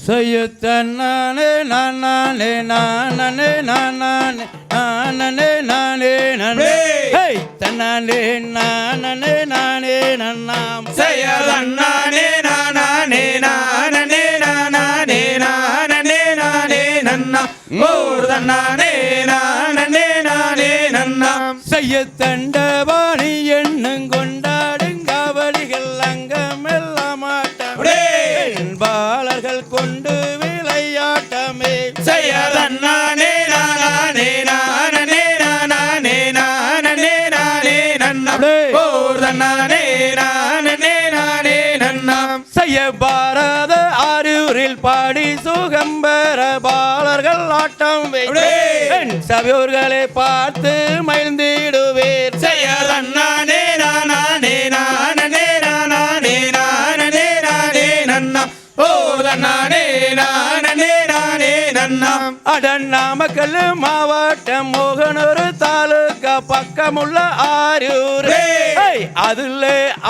செய்யத்தன்னானே நானே நானே நானே நானே நானே நானே ஹே தன்னானே நானே நானே நன்னாம் செய்யதன்னானே நானே நானே நானே நானே நானே நன்னா ஓர்தன்னானே நானே நானே நன்னாம் செய்யத்தண்டவாணி எண்ணம் கொண்டாடுங்காவலிகள் அங்கமெல்லாம் ஆட்டமே பாலர்கள் கொண்டு விளையாட்டமே செய்யதன்னானே நானே நானே நானே நானே நானே நன்னா ஓர்தன்னானே நானே நானே நன்னாம் செய்ய பாரத ஆரூரில் பாடி சுகம் பெற பாலர்கள் ஆட்டம் வைத்தேன் சபையோர்களை பார்த்து மகிழ்ந்திடுவேர் செய்யதன்னானே நானே நானே நானே நானே நானே நன்னா ஓர்தன்னானே நானே நானே நன்னாம் அடன் நாமக்கல் மாவட்டம் மோகனூர் தாலுகா பக்கமுள்ள ஆரூர் அதுல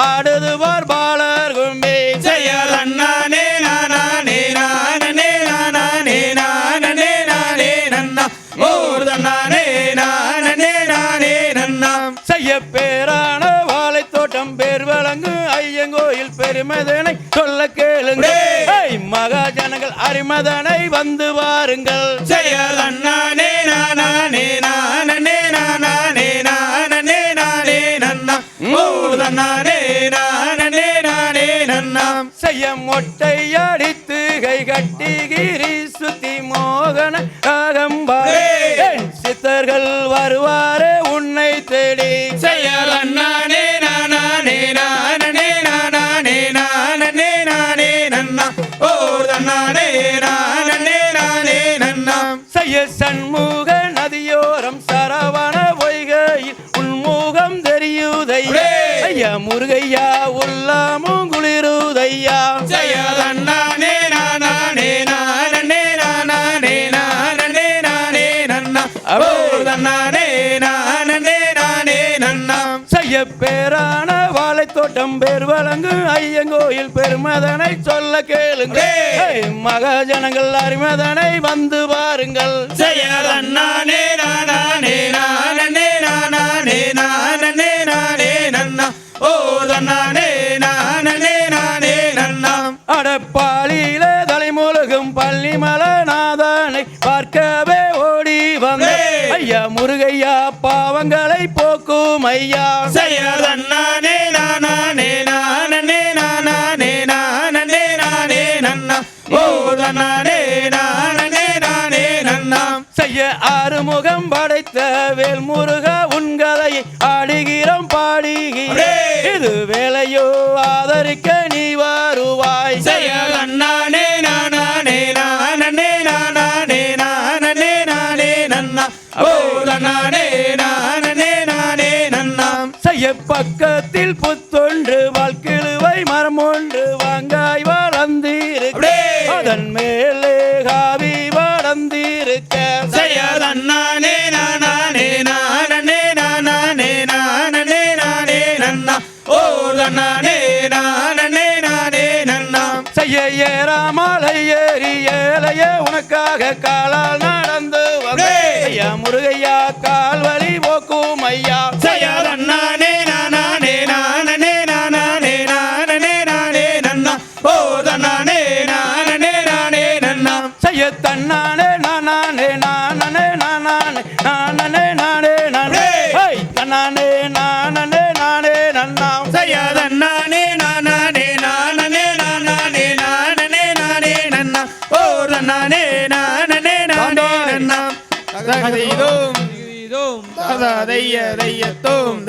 ஆடுதுவார் பாலர் கும்பே செய்யதன்னானே நானே நானே நானே நானே நானே நன்னா ஓர்தன்னானே நானே நானே நன்னாம் செய்ய பேரான வாழை தோட்டம் பேர் வழங்கு ஐயங்கோயில் பெருமதனை சொல்ல கேளுங்க மகாஜனங்கள் அரிமதனை வந்து வாருங்கள் செய்யதன்னானே நானே நானே நானே நானே நானே நன்னா ஓர்தன்னானே நானே நானே நன்னாம் செய்ய மொட்டை அடித்து கை கட்டி கிரி சுத்தி மோகன ராகம்பாரே சித்தர்கள் வருவாரே உன்னை தேடி செய்யதன்னானே நானே நானே நானே நானே நானே நன்னா ஓர்தன்னானே நானே நானே நன்னாம் செய்ய சண்முக நதியோரம் சரவண பொய்கையில் உன்முகம் தெரியுதையா ஐயா முருகையா உள்ளமும் குளிருதையா செய்யதன்னானே நானே நானே நானே நானே நானே நன்னா ஓர்தன்னானே நானே நானே நன்னாம் செய்ய பேரான வாழை தோட்டம் பேர் வழங்கு ஐயங்கோயில் பெருமதனை சொல்ல கேளுங்க மகாஜனங்கள் அரிமதனை வந்து பாருங்கள் செய்யதன்னானே நானே நானே நானே நானே நானே நன்னா ஓர்தன்னானே நானே நானே நன்னாம் அடப்பாளியில தலைமுழுகும் பள்ளிமலநாதனை பார்க்கவே ஓடி வந்த ஐயா முருகையா பாவங்களை போக்கும் ஐயா செய்யதன்னானே நானே நானே நானே நானே நானே நன்னா ஓர்தன்னானே நானே நானே நன்னாம் செய்ய ஆறுமுகம் படைத்த வேல் முருகா உன்கதையை ஆடுகிறோம் பாடுகிறேன் இது வேலையோ ஆதரிக்க நீ வருவாய் செய்யதன்னானே நானே நானே நானே நானே நானே நன்னா ஓர்தன்னானே நானே நானே நன்னாம் செய்ய பக்கத்தில் புத்தொன்று வாழ்க்கிழுவை மரம் ஒன்று வாங்காய் வளர்ந்திருக்க அதன் மேலே காவி வளர்ந்திருக்க செய்யதன்னானே நானே நானே நானே நானே நானே நன்னா ஓர்தன்னானே நானே நானே நன்னாம் செய்ய ஏறாமலை ஏறி ஏழைய உனக்காக காலால் நடந்து வந்த ஐயா முருகையா கால் வலி போக்கும் ஐயா செய்யதன்னானே நானே நானே நானே நானே நானே நன்னா ஓர்தன்னானே நானே நானே நன்னாம் செய்ய தன்னானே நானே நானே நானே நானே நானே நானே தன்னானே நானே நானே நன்னாம் செய்யதன்னானே நானே நானே நானே நானே நானே நன்னா ஓர்தன்னானே நானே நானே நன்னாம் தகதிதோம் தகதைய தையத்தோம்